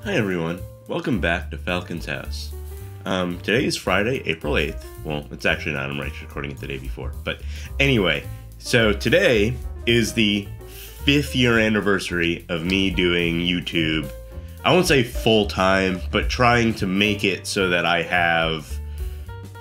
Hi everyone, welcome back to Falcon's House. Today is Friday, April 8th. Well, it's actually not, I'm recording it the day before. But anyway, so today is the 5th year anniversary of me doing YouTube. I won't say full time, but trying to make it so that I have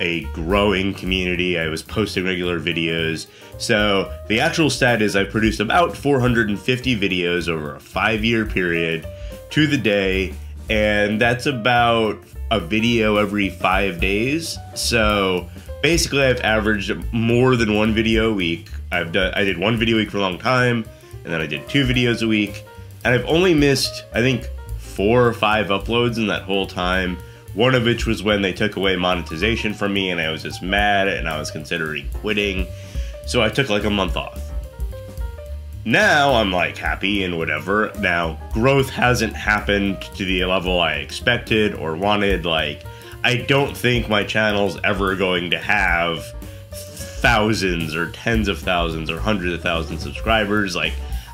a growing community. I was posting regular videos. So the actual stat is I produced about 450 videos over a 5-year period to the day, and that's about a video every 5 days. So basically I've averaged more than one video a week. I did one video a week for a long time, and then I did 2 videos a week, and I've only missed, I think, 4 or 5 uploads in that whole time. One of which was when they took away monetization from me and I was just mad and I was considering quitting. So I took like a month off. Now I'm like happy and whatever. Now growth hasn't happened to the level I expected or wanted. Like, I don't think my channel's ever going to have thousands or tens of thousands or hundreds of thousands of subscribers. Like,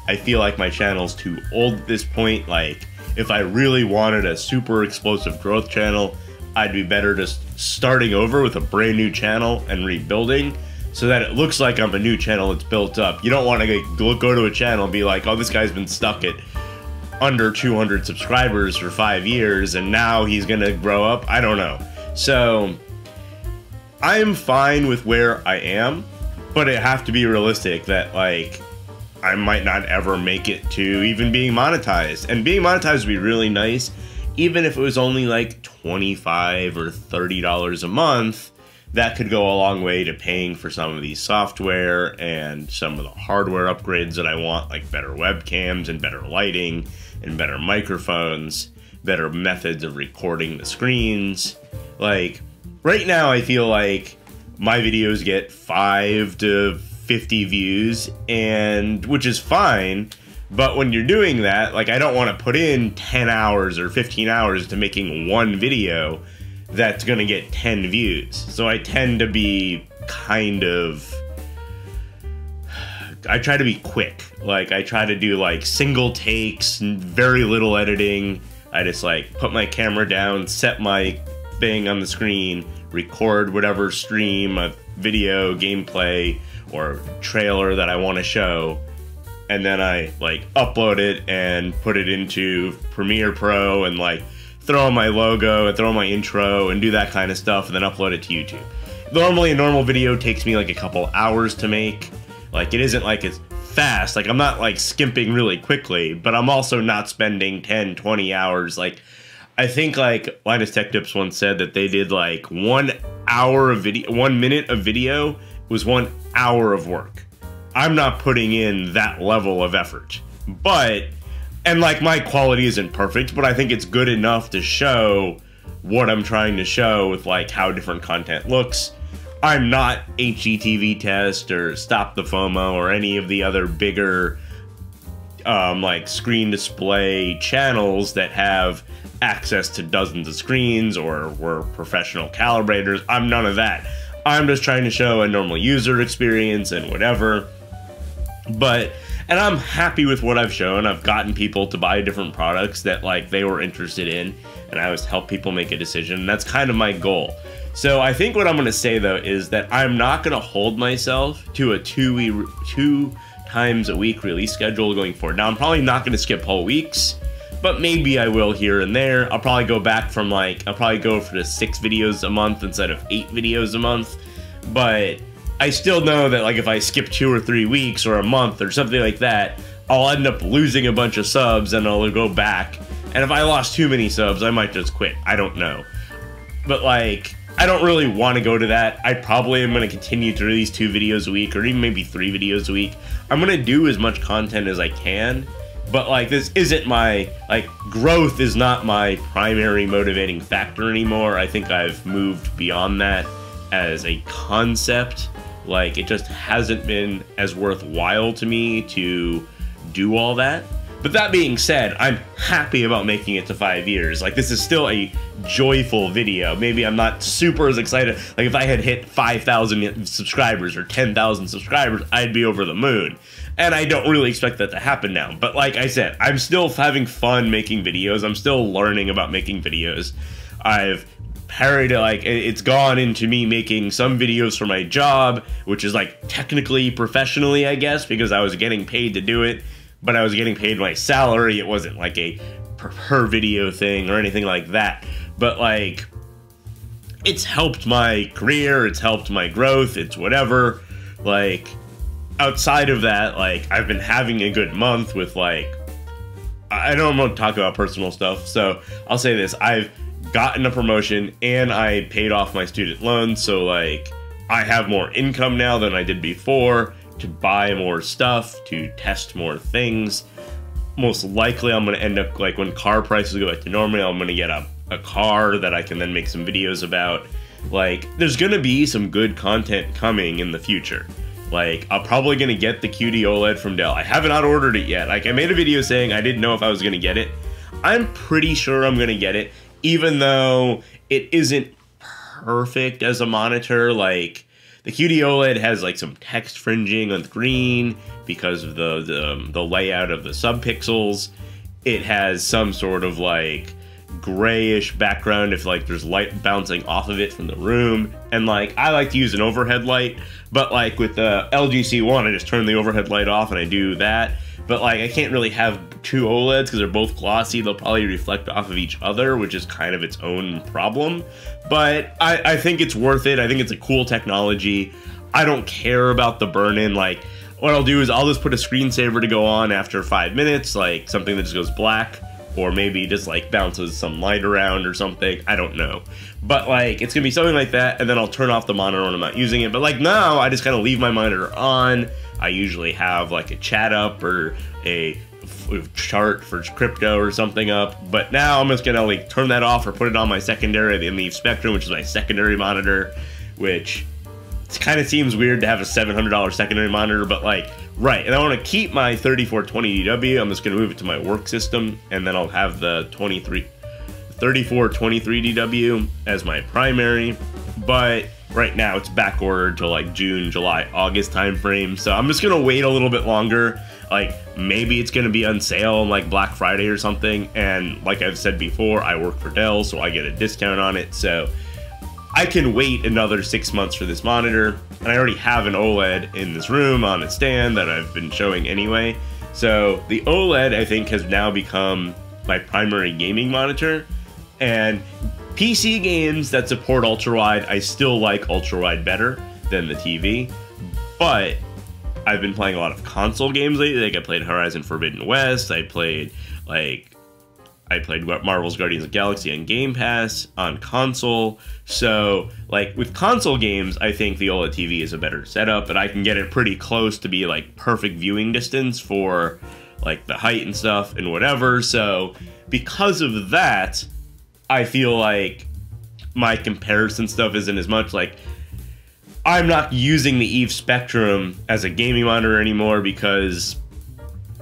I feel like my channel's too old at this point. Like, if I really wanted a super explosive growth channel, I'd be better just starting over with a brand new channel and rebuilding so that it looks like I'm a new channel that's built up. You don't want to go to a channel and be like, oh, this guy's been stuck at under 200 subscribers for 5 years and now he's gonna grow up. I don't know. So I'm fine with where I am, but I have to be realistic that, like, I might not ever make it to even being monetized. And being monetized would be really nice, even if it was only like $25 or $30 a month. That could go a long way to paying for some of these software and some of the hardware upgrades that I want, like better webcams and better lighting and better microphones, better methods of recording the screens. Like, right now I feel like my videos get 5 to 50 views, and which is fine, but when you're doing that, like, I don't want to put in 10 hours or 15 hours to making one video that's gonna get 10 views. So I tend to be kind of, I try to be quick. Like, I try to do like single takes, very little editing. I just like put my camera down, set my thing on the screen, record whatever stream of video, gameplay, or trailer that I want to show, and then I like upload it and put it into Premiere Pro and like throw in my logo and throw in my intro and do that kind of stuff, and then upload it to YouTube. Normally a normal video takes me like a couple hours to make. Like, it isn't like it's fast. Like, I'm not like skimping really quickly, but I'm also not spending 10-20 hours. Like, I think like Linus Tech Tips once said that they did like 1 hour of video, 1 minute of video was 1 hour of work. I'm not putting in that level of effort, but, and like, my quality isn't perfect, but I think it's good enough to show what I'm trying to show with like how different content looks. I'm not HGTV Test or Stop the FOMO or any of the other bigger like screen display channels that have access to dozens of screens or were professional calibrators. I'm none of that. I'm just trying to show a normal user experience and whatever. But, and I'm happy with what I've shown. I've gotten people to buy different products that like they were interested in, and I always help people make a decision. And that's kind of my goal. So I think what I'm going to say though is that I'm not going to hold myself to a 2 times a week release schedule going forward. Now, I'm probably not going to skip whole weeks, but maybe I will here and there. I'll probably go back from like, I'll probably go for the 6 videos a month instead of 8 videos a month. But I still know that like if I skip 2 or 3 weeks or a month or something like that, I'll end up losing a bunch of subs and I'll go back. And if I lost too many subs, I might just quit. I don't know. But like, I don't really want to go to that. I probably am going to continue to release 2 videos a week or even maybe 3 videos a week. I'm going to do as much content as I can. But like, this isn't my, like, growth is not my primary motivating factor anymore. I think I've moved beyond that as a concept. Like, it just hasn't been as worthwhile to me to do all that. But that being said, I'm happy about making it to 5 years. Like, this is still a joyful video. Maybe I'm not super as excited. Like, if I had hit 5,000 subscribers or 10,000 subscribers, I'd be over the moon. And I don't really expect that to happen now. But like I said, I'm still having fun making videos. I'm still learning about making videos. I've parried it, like, it's gone into me making some videos for my job, which is like technically professionally, I guess, because I was getting paid to do it, but I was getting paid my salary. It wasn't like a per video thing or anything like that. But like, it's helped my career, it's helped my growth, it's whatever. Like, outside of that, like, I've been having a good month with, like, I don't want to talk about personal stuff, so I'll say this. I've gotten a promotion and I paid off my student loans, so like, I have more income now than I did before to buy more stuff, to test more things. Most likely I'm going to end up, like, when car prices go back to normal, I'm going to get a car that I can then make some videos about. Like, there's going to be some good content coming in the future. Like, I'm probably going to get the QD OLED from Dell. I haven't ordered it yet. Like, I made a video saying I didn't know if I was going to get it. I'm pretty sure I'm going to get it, even though it isn't perfect as a monitor. Like, the QD OLED has, like, some text fringing on the green because of the layout of the subpixels. It has some sort of, like, grayish background if, like, there's light bouncing off of it from the room. And, like, I like to use an overhead light, but, like, with the LG C1, I just turn the overhead light off and I do that. But, like, I can't really have two OLEDs because they're both glossy. They'll probably reflect off of each other, which is kind of its own problem. But I think it's worth it. I think it's a cool technology. I don't care about the burn-in. Like, what I'll do is I'll just put a screensaver to go on after 5 minutes, like something that just goes black, or maybe just, like, bounces some light around or something. I don't know. But, like, it's gonna be something like that, and then I'll turn off the monitor when I'm not using it. But, like, now I just kind of leave my monitor on. I usually have, like, a chat up or a chart for crypto or something up. But now I'm just gonna, like, turn that off or put it on my secondary, the AMD Spectrum, which is my secondary monitor, which kind of seems weird to have a $700 secondary monitor, but, like, right. And I want to keep my 3420DW. I'm just going to move it to my work system, and then I'll have the 3423DW as my primary. But right now it's back ordered to, like, June, July, August timeframe. So I'm just going to wait a little bit longer. Like, maybe it's going to be on sale on, like, Black Friday or something. And like I've said before, I work for Dell, so I get a discount on it. So I can wait another 6 months for this monitor, and I already have an OLED in this room on a stand that I've been showing anyway. So the OLED, I think, has now become my primary gaming monitor, and PC games that support ultra-wide, I still like ultra-wide better than the TV, but I've been playing a lot of console games lately. Like, I played Horizon Forbidden West, I played Marvel's Guardians of the Galaxy on Game Pass on console. So, like, with console games, I think the OLED TV is a better setup, but I can get it pretty close to be, like, perfect viewing distance for, like, the height and stuff and whatever. So, because of that, I feel like my comparison stuff isn't as much. Like, I'm not using the EVE Spectrum as a gaming monitor anymore because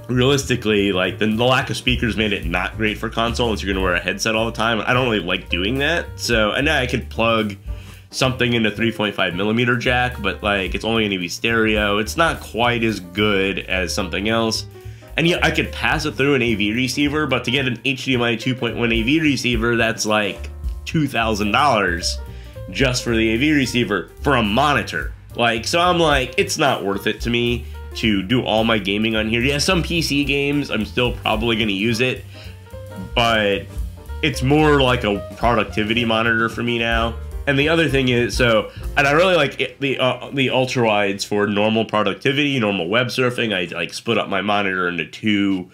realistically, like, the lack of speakers made it not great for console unless you're going to wear a headset all the time. I don't really like doing that. So, and now I could plug something into 3.5mm jack, but, like, it's only going to be stereo. It's not quite as good as something else. And yeah, I could pass it through an AV receiver, but to get an HDMI 2.1 AV receiver, that's like $2,000 just for the AV receiver for a monitor. Like, so I'm like, it's not worth it to me to do all my gaming on here. Yeah, some PC games, I'm still probably going to use it, but it's more like a productivity monitor for me now. And the other thing is, so, and I really like the ultra wides for normal productivity, normal web surfing. I, like, split up my monitor into two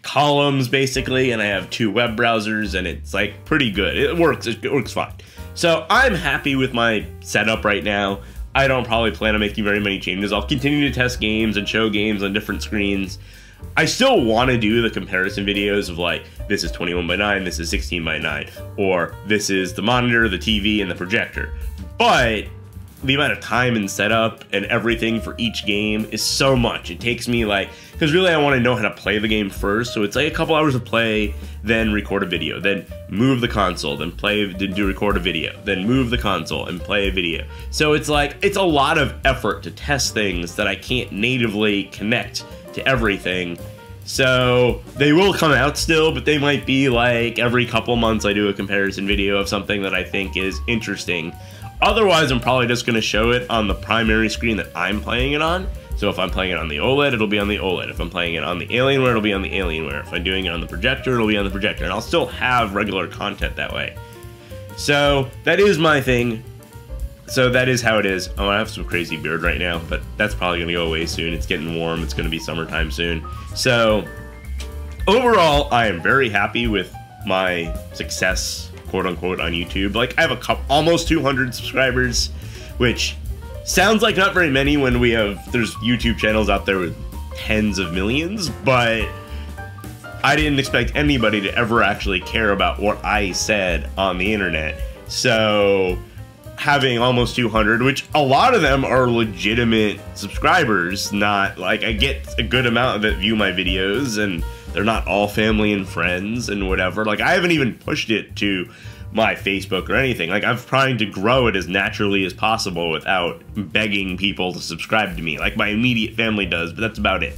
columns basically, and I have two web browsers, and it's, like, pretty good. It works fine. So I'm happy with my setup right now. I don't probably plan on making very many changes. I'll continue to test games and show games on different screens. I still want to do the comparison videos of, like, this is 21:9, this is 16:9, or this is the monitor, the TV, and the projector. But the amount of time and setup and everything for each game is so much. It takes me like, because really I want to know how to play the game first, so it's like a couple hours of play, then record a video, then move the console, then record a video, then move the console and play a video. So it's like, it's a lot of effort to test things that I can't natively connect to everything. So they will come out still, but they might be like every couple months I do a comparison video of something that I think is interesting. Otherwise, I'm probably just going to show it on the primary screen that I'm playing it on. So if I'm playing it on the OLED, it'll be on the OLED. If I'm playing it on the Alienware, it'll be on the Alienware. If I'm doing it on the projector, it'll be on the projector. And I'll still have regular content that way. So that is my thing. So that is how it is. Oh, I have some crazy beard right now, but that's probably going to go away soon. It's getting warm. It's going to be summertime soon. So overall, I am very happy with my success, quote unquote, on YouTube. Like, I have almost 200 subscribers, which sounds like not very many when there's YouTube channels out there with tens of millions, but I didn't expect anybody to ever actually care about what I said on the internet. So having almost 200, which a lot of them are legitimate subscribers, not like, I get a good amount that view my videos, and they're not all family and friends and whatever. Like, I haven't even pushed it to my Facebook or anything. Like, I'm trying to grow it as naturally as possible without begging people to subscribe to me. Like, my immediate family does, but that's about it.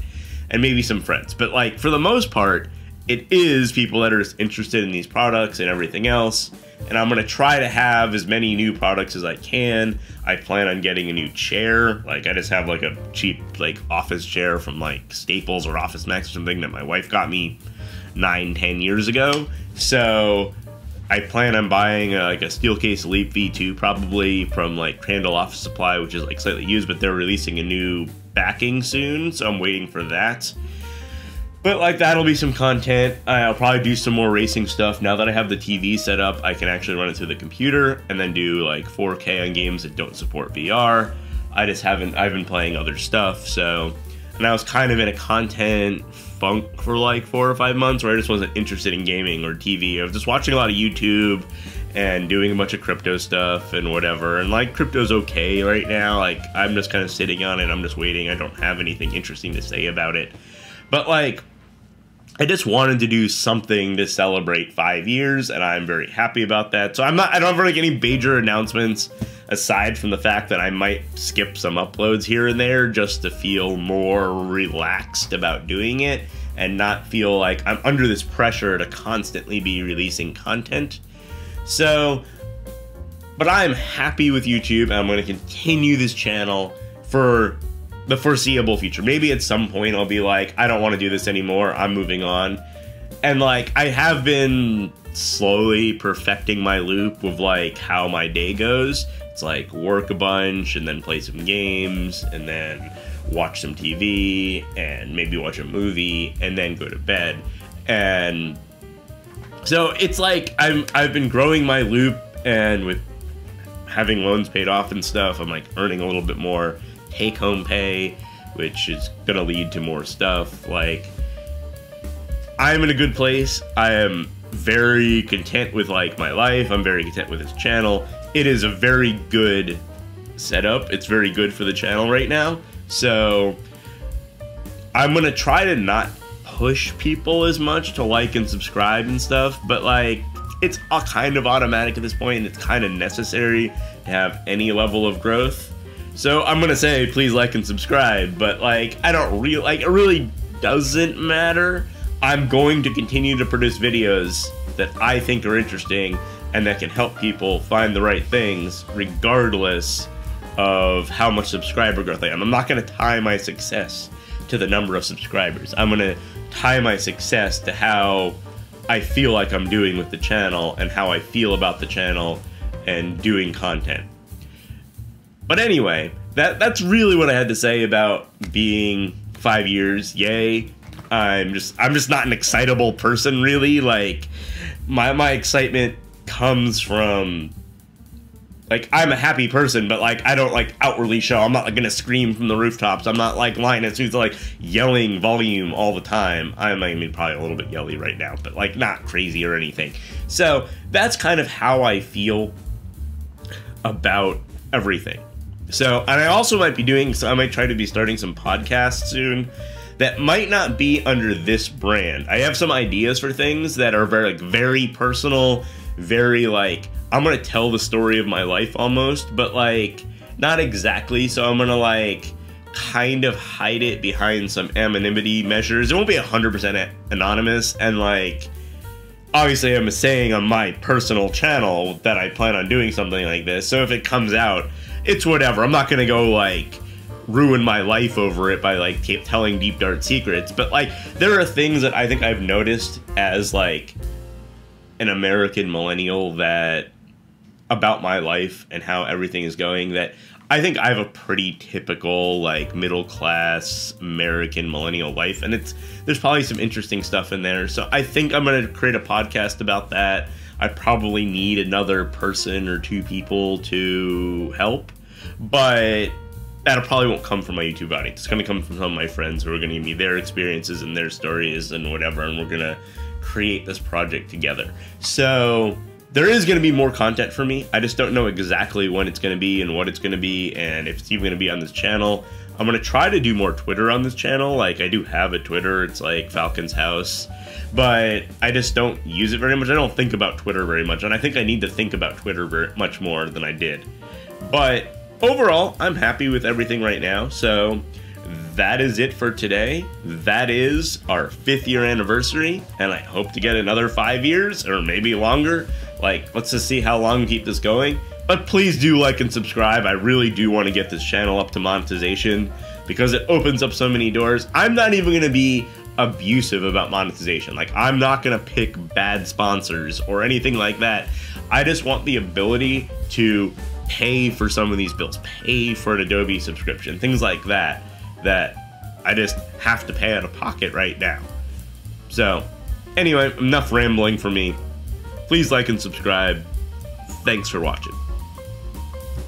And maybe some friends. But like, for the most part, it is people that are just interested in these products and everything else. And I'm gonna try to have as many new products as I can. I plan on getting a new chair. Like, I just have like a cheap like office chair from like Staples or Office Max or something that my wife got me 9-10 years ago. So I plan on buying like a Steelcase Leap V2 probably from like Crandall Office Supply, which is like slightly used, but they're releasing a new backing soon, so I'm waiting for that. But like, that'll be some content. I'll probably do some more racing stuff. Now that I have the TV set up, I can actually run it through the computer and then do like 4K on games that don't support VR. I've been playing other stuff, so, and I was kind of in a content funk for like 4 or 5 months where I just wasn't interested in gaming or TV. I was just watching a lot of YouTube and doing a bunch of crypto stuff and whatever. And like, crypto's okay right now. Like, I'm just kind of sitting on it. I'm just waiting. I don't have anything interesting to say about it. But like, I just wanted to do something to celebrate 5 years, and I'm very happy about that. So I don't have like any major announcements aside from the fact that I might skip some uploads here and there just to feel more relaxed about doing it and not feel like I'm under this pressure to constantly be releasing content. So, but I'm happy with YouTube, and I'm going to continue this channel for the foreseeable future. Maybe at some point I'll be like, I don't want to do this anymore, I'm moving on. And like, I have been slowly perfecting my loop with like how my day goes. It's like work a bunch and then play some games and then watch some TV and maybe watch a movie and then go to bed. And so it's like I've been growing my loop, and with having loans paid off and stuff, I'm like earning a little bit more take-home pay, which is gonna lead to more stuff. Like, I'm in a good place. I am very content with like my life. I'm very content with this channel. It is a very good setup. It's very good for the channel right now. So I'm gonna try to not push people as much to like and subscribe and stuff, but like, it's all kind of automatic at this point, and it's kind of necessary to have any level of growth. So I'm gonna say, please like and subscribe, but like, I don't really, like, it really doesn't matter. I'm going to continue to produce videos that I think are interesting and that can help people find the right things, regardless of how much subscriber growth I am. I'm not gonna tie my success to the number of subscribers. I'm gonna tie my success to how I feel like I'm doing with the channel and how I feel about the channel and doing content. But anyway, that's really what I had to say about being 5 years. Yay. I'm just not an excitable person, really. Like, my excitement comes from, like, I'm a happy person, but like, I don't like outwardly show. I'm not like gonna scream from the rooftops. I'm not like Linus, who's like yelling volume all the time. I mean, probably a little bit yelly right now, but like not crazy or anything. So that's kind of how I feel about everything. So, and I also might be doing, so I might try to be starting some podcasts soon that might not be under this brand. I have some ideas for things that are very, like, very personal, very, like, I'm gonna tell the story of my life almost, but, like, not exactly. So I'm gonna, like, kind of hide it behind some anonymity measures. It won't be 100% anonymous, and, like, obviously I'm saying on my personal channel that I plan on doing something like this, so if it comes out, it's whatever. I'm not gonna go, like, ruin my life over it by, like, telling deep dark secrets, but, like, there are things that I think I've noticed as, like, an American millennial that about my life and how everything is going, that I think I have a pretty typical, like, middle class American millennial life, and there's probably some interesting stuff in there. So I think I'm gonna create a podcast about that. I probably need another person or two people to help, but that probably won't come from my YouTube audience. It's gonna come from some of my friends who are gonna give me their experiences and their stories and whatever, and we're gonna create this project together. So there is going to be more content for me. I just don't know exactly when it's going to be and what it's going to be and if it's even going to be on this channel. I'm going to try to do more Twitter on this channel. Like, I do have a Twitter. It's like Falcon's House. But I just don't use it very much. I don't think about Twitter very much. And I think I need to think about Twitter very much more than I did. But overall, I'm happy with everything right now. So that is it for today. That is our 5th year anniversary. And I hope to get another 5 years or maybe longer. Like, let's just see how long we keep this going. But please do like and subscribe. I really do want to get this channel up to monetization because it opens up so many doors. I'm not even going to be abusive about monetization. Like, I'm not going to pick bad sponsors or anything like that. I just want the ability to pay for some of these bills, pay for an Adobe subscription, things like that, that I just have to pay out of pocket right now. So, anyway, enough rambling for me. Please like and subscribe. Thanks for watching.